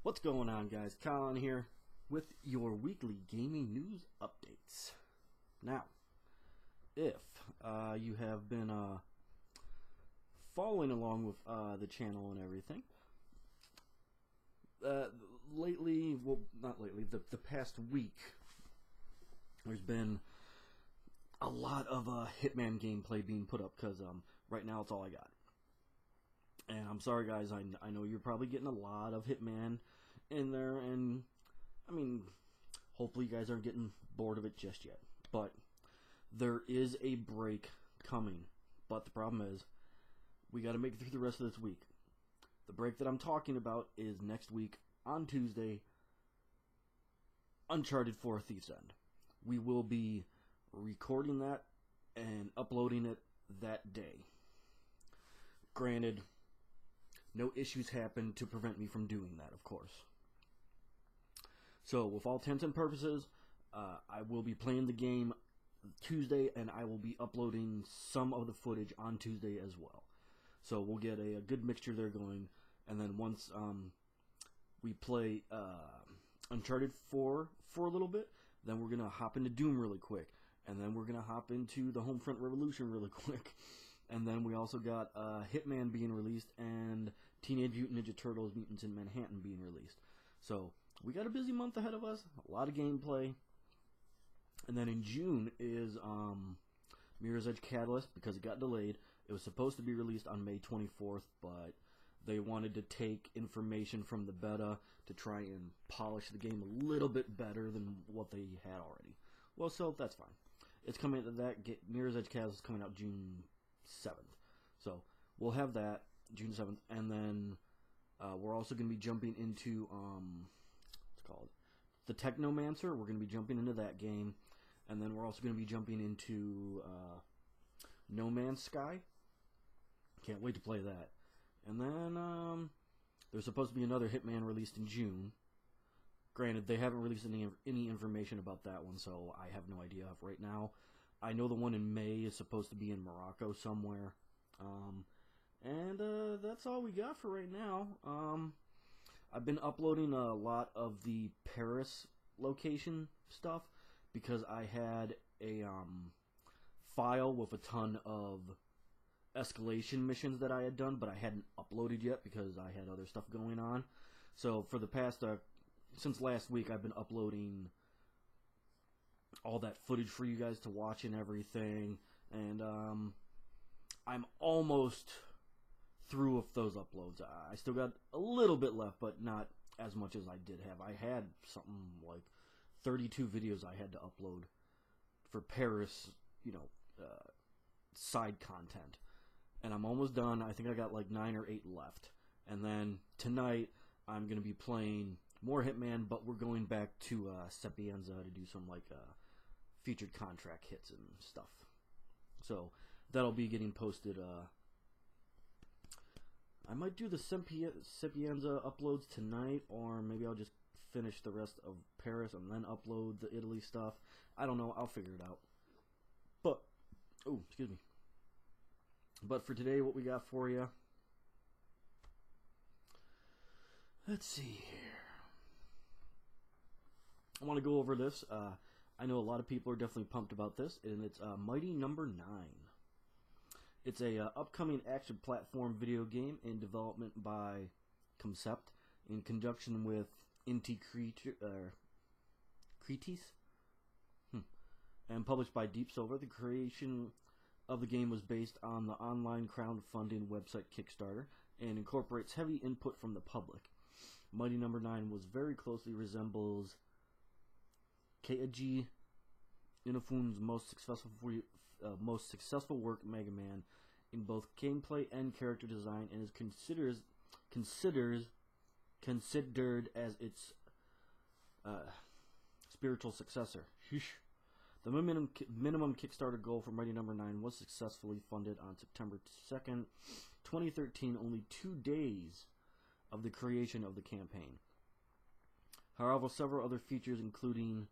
What's going on, guys? Colin here with your weekly gaming news updates. Now, if you have been following along with the channel and everything, lately, well, not lately, the past week, there's been a lot of Hitman gameplay being put up because right now it's all I got. And I'm sorry, guys, I know you're probably getting a lot of Hitman in there, and I mean, hopefully you guys aren't getting bored of it just yet. But there is a break coming. But the problem is, we got to make it through the rest of this week. The break that I'm talking about is next week on Tuesday, Uncharted 4: Thief's End. We will be recording that and uploading it that day. Granted, no issues happen to prevent me from doing that, of course. So, with all intents and purposes, I will be playing the game Tuesday, and I will be uploading some of the footage on Tuesday as well. So, we'll get a good mixture there going, and then once we play Uncharted 4 for a little bit, then we're going to hop into Doom really quick, and then we're going to hop into the Homefront Revolution really quick. And then we also got Hitman being released and Teenage Mutant Ninja Turtles Mutants in Manhattan being released. So, we got a busy month ahead of us, a lot of gameplay. And then in June is Mirror's Edge Catalyst, because it got delayed. It was supposed to be released on May 24th, but they wanted to take information from the beta to try and polish the game a little bit better than what they had already. Well, so that's fine. It's coming out of that. Mirror's Edge Catalyst is coming out June 7th. So we'll have that June 7th, and then we're also going to be jumping into what's it called, the Technomancer. We're going to be jumping into that game, and then we're also going to be jumping into No Man's Sky. Can't wait to play that. And then there's supposed to be another Hitman released in June. Granted, they haven't released any information about that one, so I have no idea right now. I know the one in May is supposed to be in Morocco somewhere. And that's all we got for right now. I've been uploading a lot of the Paris location stuff because I had a file with a ton of escalation missions that I had done, but I hadn't uploaded yet because I had other stuff going on. So for the past, since last week, I've been uploading all that footage for you guys to watch and everything, and I'm almost through with those uploads. I still got a little bit left, but not as much as I did have. I had something like 32 videos I had to upload for Paris, side content, and I'm almost done. I think I got like 9 or 8 left, and then tonight I'm going to be playing more Hitman, but we're going back to Sapienza to do some featured contract hits and stuff. So that'll be getting posted. I might do the Sapienza uploads tonight, or maybe I'll just finish the rest of Paris and then upload the Italy stuff. I don't know. I'll figure it out. But, oh, excuse me. But for today, what we got for you, let's see here. I want to go over this. I know a lot of people are definitely pumped about this, and it's Mighty Number 9. It's a upcoming action platform video game in development by Concept in conjunction with Inti Cretis, and published by Deep Silver. The creation of the game was based on the online crowdfunding website Kickstarter and incorporates heavy input from the public. Mighty Number 9 was very closely resembles Keiji Inafune's most successful work, Mega Man, in both gameplay and character design, and is considered as its spiritual successor. The minimum Kickstarter goal for Mighty Number 9 was successfully funded on September 2nd, 2013, only 2 days of the creation of the campaign. However, several other features, including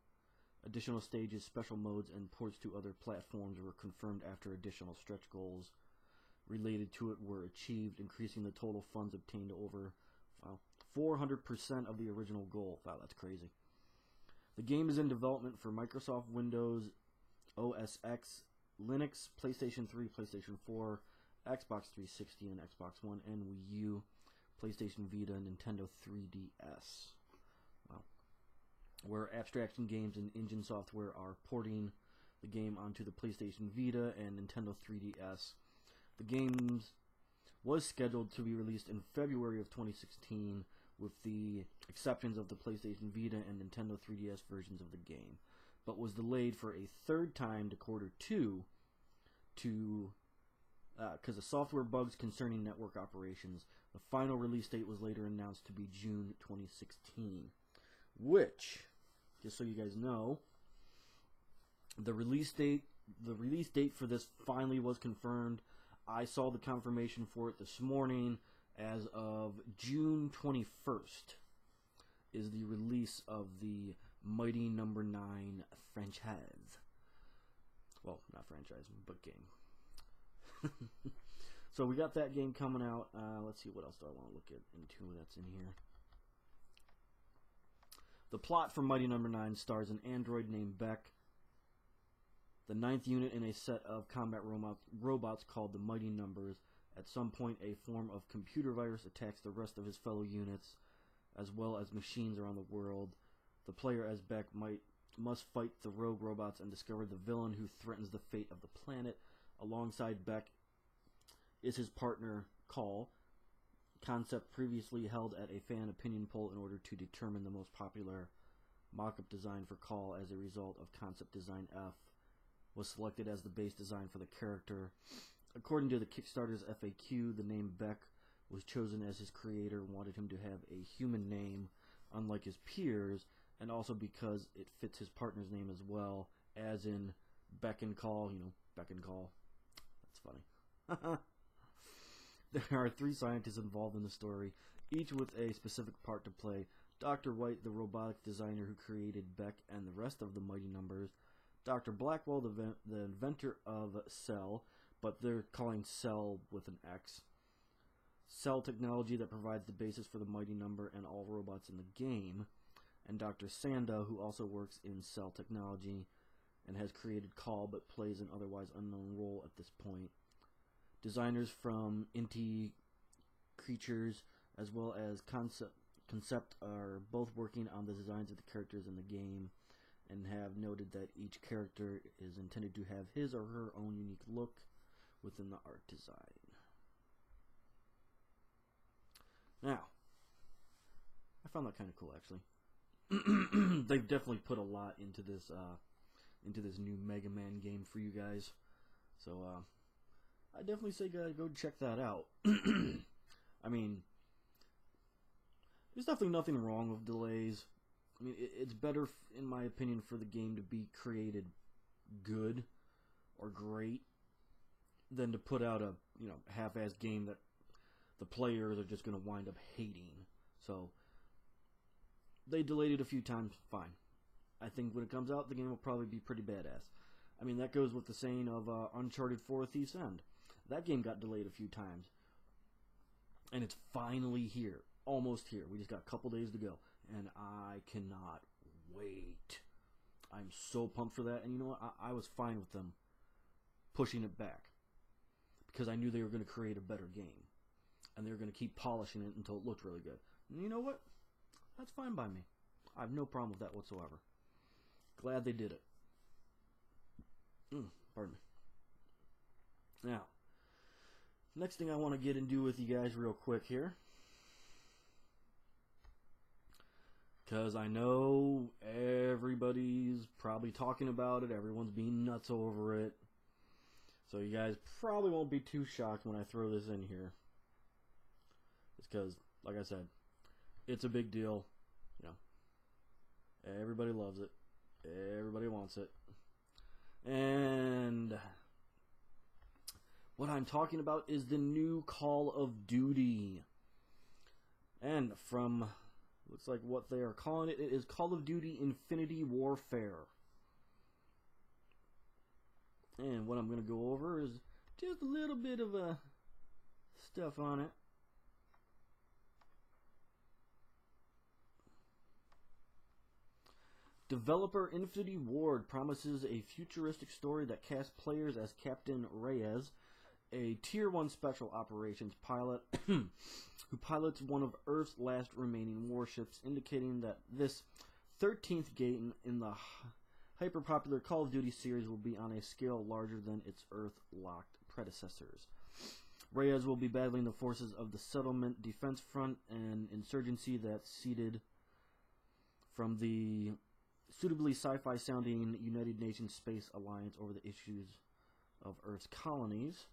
additional stages, special modes, and ports to other platforms, were confirmed after additional stretch goals related to it were achieved, increasing the total funds obtained to over 400% of the original goal. Wow, that's crazy. The game is in development for Microsoft Windows, OS X, Linux, PlayStation 3, PlayStation 4, Xbox 360 and Xbox One, and Wii U, PlayStation Vita, and Nintendo 3DS. Wow. Where Abstraction Games and Engine Software are porting the game onto the PlayStation Vita and Nintendo 3DS. The game was scheduled to be released in February of 2016, with the exceptions of the PlayStation Vita and Nintendo 3DS versions of the game, but was delayed for a third time to Q2 because of software bugs concerning network operations. The final release date was later announced to be June 2016, which, just so you guys know, the release date for this finally was confirmed. I saw the confirmation for it this morning. As of June 21st is the release of the Mighty Number 9 franchise. Well, not franchise, but game. So we got that game coming out. Let's see, what else do I want to look into that's in here. The plot for Mighty Number 9 stars an android named Beck, the 9th unit in a set of combat robots called the Mighty Numbers. At some point, a form of computer virus attacks the rest of his fellow units, as well as machines around the world. The player, as Beck, must fight the rogue robots and discover the villain who threatens the fate of the planet. Alongside Beck is his partner, Call. Concept previously held at a fan opinion poll in order to determine the most popular mock-up design for Call. As a result of concept design F was selected as the base design for the character. According to the Kickstarter's FAQ, the name Beck was chosen as his creator wanted him to have a human name, unlike his peers, and also because it fits his partner's name as well, as in Beck and Call, Beck and Call. That's funny. There are 3 scientists involved in the story, each with a specific part to play. Dr. White, the robotic designer who created Beck and the rest of the Mighty Numbers. Dr. Blackwell, the inventor of Cell, but they're calling Cell with an X. Cell technology that provides the basis for the Mighty Number and all robots in the game. And Dr. Sanda, who also works in Cell technology and has created Call but plays an otherwise unknown role at this point. Designers from Inti Creatures as well as Concept are both working on the designs of the characters in the game, and have noted that each character is intended to have his or her own unique look within the art design. Now, I found that kind of cool, actually. They've definitely put a lot into this new Mega Man game for you guys. So, I definitely say go check that out. I mean, there's definitely nothing wrong with delays. I mean, it's better, in my opinion, for the game to be created good or great than to put out a half-assed game that the players are just going to wind up hating. So they delayed it a few times, fine. I think when it comes out, the game will probably be pretty badass. I mean, that goes with the saying of Uncharted 4: Thief's End. That game got delayed a few times, and it's finally here, almost here. We just got a couple days to go, and I cannot wait. I'm so pumped for that, and you know what? I was fine with them pushing it back, because I knew they were going to create a better game, and they were going to keep polishing it until it looked really good. And you know what? That's fine by me. I have no problem with that whatsoever. Glad they did it. Pardon me. Now, next thing I want to get into with you guys real quick here, because I know everybody's probably talking about it, everyone's being nuts over it, so you guys probably won't be too shocked when I throw this in here. It's because, like I said, it's a big deal. Everybody loves it. Everybody wants it. And what I'm talking about is the new Call of Duty. And from, looks like what they are calling it, it is Call of Duty Infinity Warfare. And what I'm going to go over is just a little bit of stuff on it. Developer Infinity Ward promises a futuristic story that casts players as Captain Reyes, a Tier 1 Special Operations pilot who pilots one of Earth's last remaining warships, indicating that this 13th game in the hyper-popular Call of Duty series will be on a scale larger than its Earth-locked predecessors. Reyes will be battling the forces of the Settlement Defense Front, an insurgency that's seeded from the suitably sci-fi sounding United Nations Space Alliance over the issues of Earth's colonies.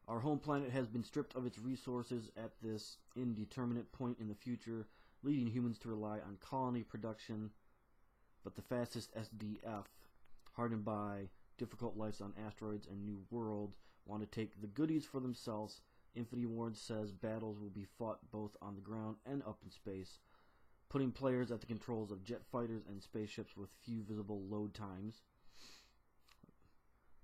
Our home planet has been stripped of its resources at this indeterminate point in the future, leading humans to rely on colony production, but the fastest SDF, hardened by difficult lives on asteroids and new worlds, want to take the goodies for themselves. Infinity Ward says battles will be fought both on the ground and up in space, putting players at the controls of jet fighters and spaceships with few visible load times.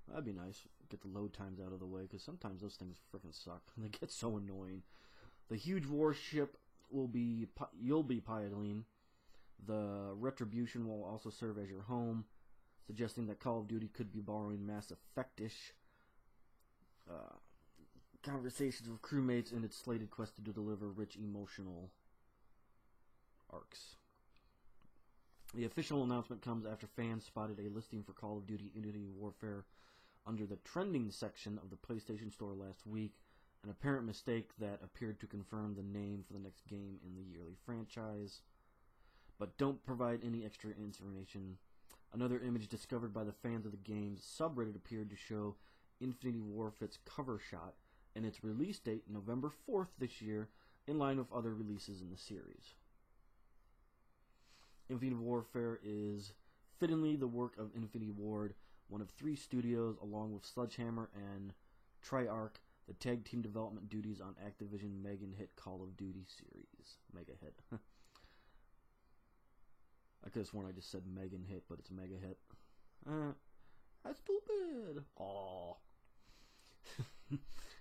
That'd be nice. Get the load times out of the way, because sometimes those things freaking suck. They get so annoying. The huge warship you'll be piloting. The Retribution will also serve as your home, suggesting that Call of Duty could be borrowing Mass Effect-ish conversations with crewmates in its slated quest to deliver rich emotional arcs. The official announcement comes after fans spotted a listing for Call of Duty Infinity Warfare under the trending section of the PlayStation Store last week, an apparent mistake that appeared to confirm the name for the next game in the yearly franchise, but don't provide any extra information. Another image discovered by the fans of the game's subreddit appeared to show Infinity Warfare's cover shot and its release date, November 4th this year, in line with other releases in the series. Infinity Warfare is fittingly the work of Infinity Ward, one of 3 studios, along with Sledgehammer and Treyarch, the tag team development duties on Activision mega hit Call of Duty series. Mega hit. I could have sworn I just said mega hit, but it's mega hit. That's stupid. Aww.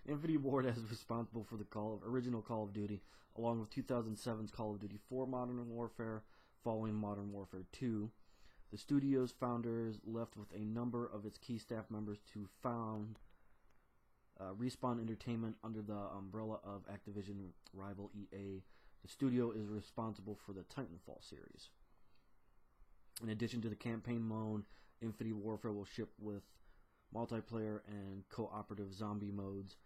Infinity Ward is responsible for the original Call of Duty, along with 2007's Call of Duty 4 Modern Warfare, following Modern Warfare 2. The studio's founders left with a number of its key staff members to found Respawn Entertainment under the umbrella of Activision rival EA. The studio is responsible for the Titanfall series. In addition to the campaign mode, Infinity Warfare will ship with multiplayer and cooperative zombie modes,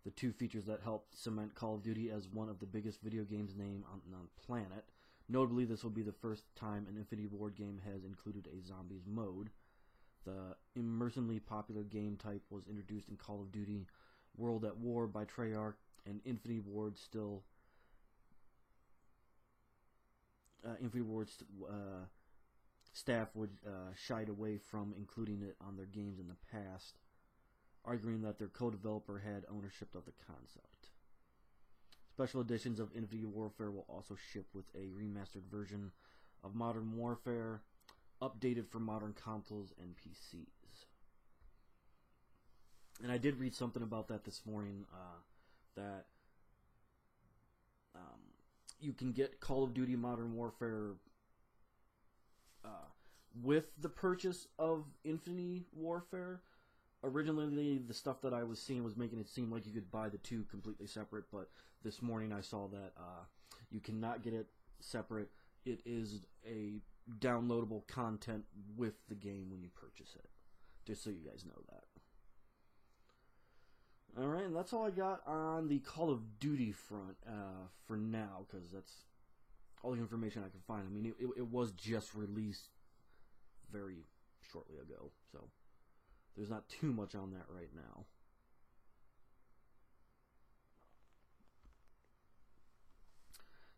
the 2 features that help cement Call of Duty as one of the biggest video games named on the planet. Notably, this will be the first time an Infinity Ward game has included a zombies mode. The immersively popular game type was introduced in Call of Duty World at War by Treyarch, and Infinity Ward's staff would shied away from including it on their games in the past, arguing that their co-developer had ownership of the concept. Special editions of Infinity Warfare will also ship with a remastered version of Modern Warfare, updated for modern consoles and PCs. And I did read something about that this morning, that you can get Call of Duty Modern Warfare with the purchase of Infinity Warfare. Originally, the stuff that I was seeing was making it seem like you could buy the 2 completely separate, but this morning I saw that you cannot get it separate. It is a downloadable content with the game when you purchase it, just so you guys know that. Alright, and that's all I got on the Call of Duty front for now, because that's all the information I can find. I mean, it was just released very shortly ago, so there's not too much on that right now.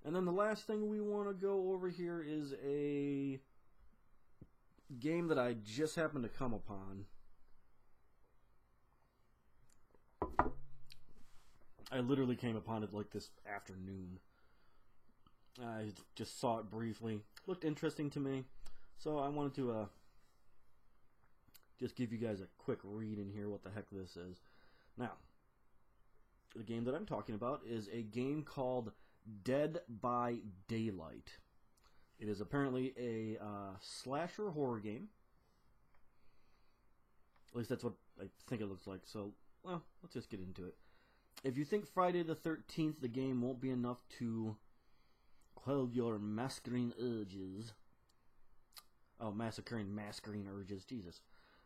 And then the last thing we want to go over here is a game that I just happened to come upon. I literally came upon it like this afternoon. I just saw it briefly. Looked interesting to me. So I wanted to just give you guys a quick read in here what the heck this is. Now, the game that I'm talking about is a game called Dead by Daylight. It is apparently a slasher horror game. At least that's what I think it looks like. So, well, let's just get into it. If you think Friday the 13th, the game won't be enough to quell your masquerine urges. Oh, massacring urges. Jesus.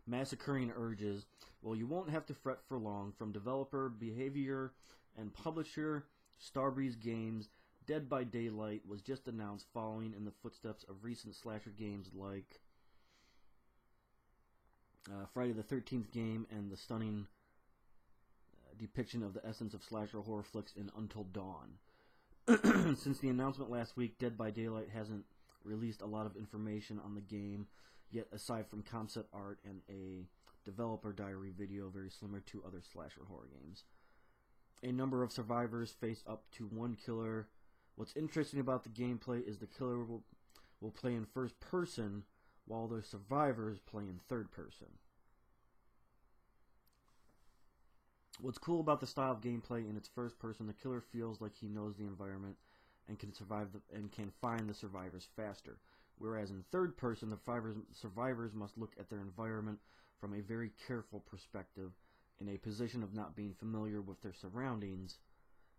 Massacring urges. Well, you won't have to fret for long. From developer, behavior, and publisher, Starbreeze Games, Dead by Daylight was just announced, following in the footsteps of recent slasher games like Friday the 13th game and the stunning depiction of the essence of slasher horror flicks in Until Dawn. Since the announcement last week, Dead by Daylight hasn't released a lot of information on the game yet, aside from concept art and a developer diary video very similar to other slasher horror games. A number of survivors face up to one killer. What's interesting about the gameplay is the killer will play in first person while the survivors play in third person. What's cool about the style of gameplay in its first person, the killer feels like he knows the environment and can find the survivors faster. Whereas in third person, the survivors must look at their environment from a very careful perspective, in a position of not being familiar with their surroundings.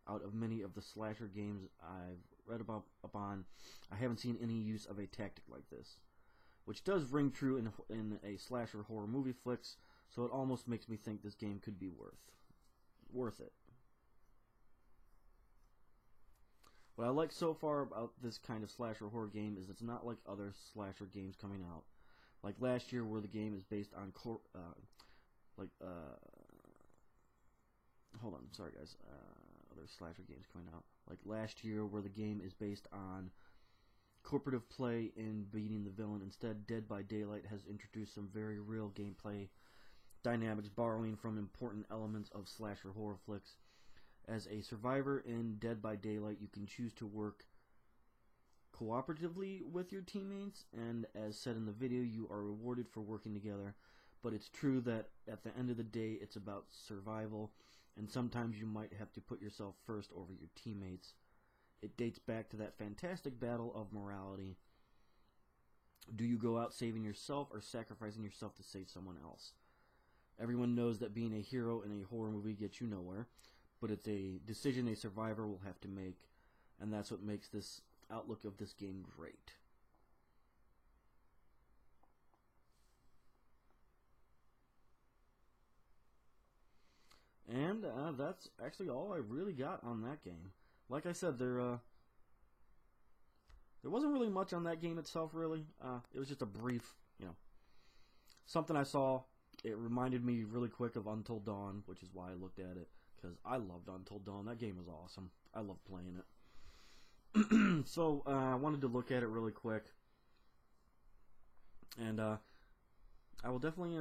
Out of many of the slasher games I've read upon, I haven't seen any use of a tactic like this, which does ring true in a slasher horror movie flicks. So it almost makes me think this game could be worth it. What I like so far about this kind of slasher horror game is it's not like other slasher games coming out. Like last year, where the game is based on hold on, sorry guys. Other slasher games coming out. Like last year, where the game is based on cooperative play in beating the villain. Instead, Dead by Daylight has introduced some very real gameplay dynamics, borrowing from important elements of slasher horror flicks. As a survivor in Dead by Daylight, you can choose to work cooperatively with your teammates, and as said in the video, you are rewarded for working together. But it's true that at the end of the day, it's about survival, and sometimes you might have to put yourself first over your teammates. It dates back to that fantastic battle of morality. Do you go out saving yourself or sacrificing yourself to save someone else? Everyone knows that being a hero in a horror movie gets you nowhere, but it's a decision a survivor will have to make, and that's what makes this outlook of this game great. And that's actually all I really got on that game. Like I said, there wasn't really much on that game itself, really. It was just a brief, something I saw. It reminded me really quick of Until Dawn, which is why I looked at it, because I loved Until Dawn. That game was awesome. I loved playing it. So I wanted to look at it really quick, and I will definitely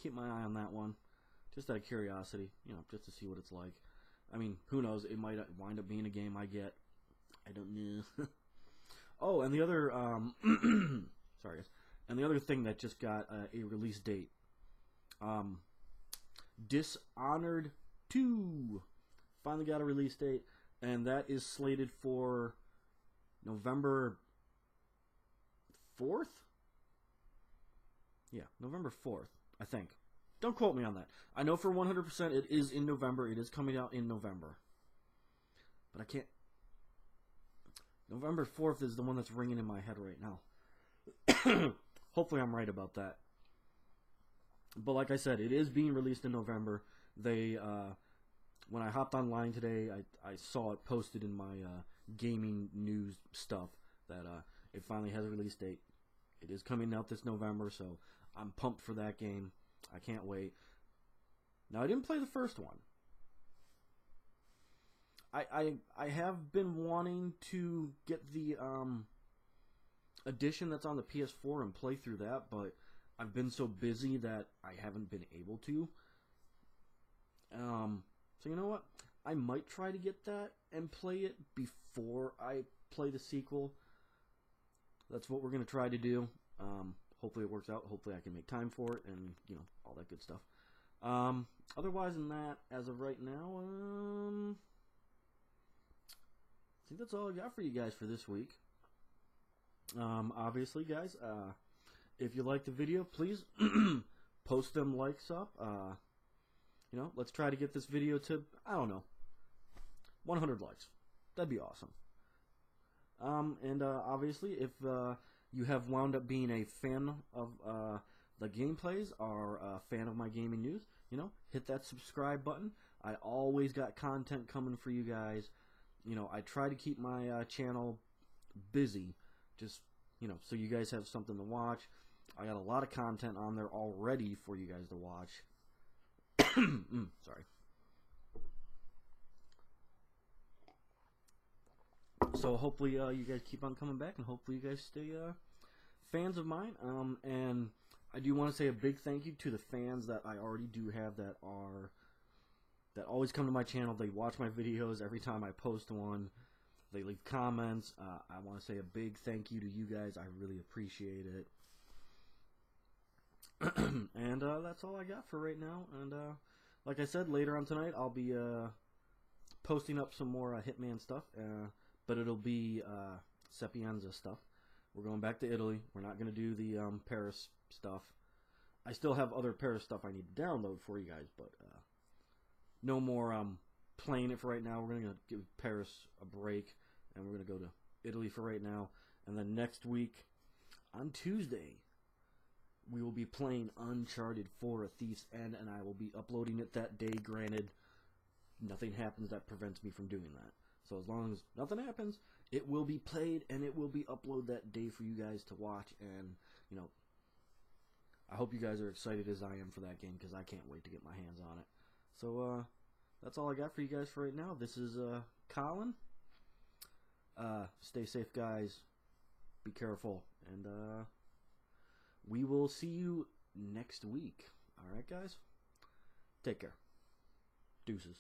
keep my eye on that one, just out of curiosity, just to see what it's like. I mean, who knows? It might wind up being a game I get. I don't know. Oh, and the other sorry guys. And the other thing that just got a release date, Dishonored 2 finally got a release date, and that is slated for November 4th? Yeah, November 4th, I think. Don't quote me on that. I know for 100% it is in November. It is coming out in November. But I can't... November 4th is the one that's ringing in my head right now. Hopefully I'm right about that. But like I said, it is being released in November. They, when I hopped online today, I saw it posted in my gaming news stuff that it finally has a release date. It is coming out this November, so I'm pumped for that game. I can't wait. Now, I didn't play the first one. I have been wanting to get the edition that's on the PS4 and play through that, but I've been so busy that I haven't been able to. So you know what? I might try to get that and play it before I play the sequel. That's what we're going to try to do. Hopefully it works out. Hopefully I can make time for it and, all that good stuff. Otherwise than that, as of right now, think that's all I got for you guys for this week. Obviously, guys, if you like the video, please post them likes up. You know, let's try to get this video to, I don't know, 100 likes. That'd be awesome. And obviously, if you have wound up being a fan of the gameplays or a fan of my gaming news, you know, hit that subscribe button. I always got content coming for you guys. You know, I try to keep my channel busy, just, you know, so you guys have something to watch. I got a lot of content on there already for you guys to watch. Sorry. So hopefully you guys keep on coming back, and hopefully you guys stay fans of mine. And I do want to say a big thank you to the fans that I already do have that always come to my channel. They watch my videos every time I post one. They leave comments. I want to say a big thank you to you guys. I really appreciate it. And that's all I got for right now. And like I said, later on tonight I'll be posting up some more Hitman stuff, but it'll be Sapienza stuff. We're going back to Italy. We're not going to do the Paris stuff. I still have other Paris stuff I need to download for you guys, but no more playing it for right now. We're going to give Paris a break, and we're going to go to Italy for right now. And then next week, on Tuesday, we will be playing Uncharted 4: A Thief's End, and I will be uploading it that day. Granted, nothing happens that prevents me from doing that. So as long as nothing happens, it will be played, and it will be uploaded that day for you guys to watch. And, you know, I hope you guys are excited as I am for that game, because I can't wait to get my hands on it. So, that's all I got for you guys for right now. This is Colin. Stay safe, guys. Be careful. And we will see you next week. Alright, guys? Take care. Deuces.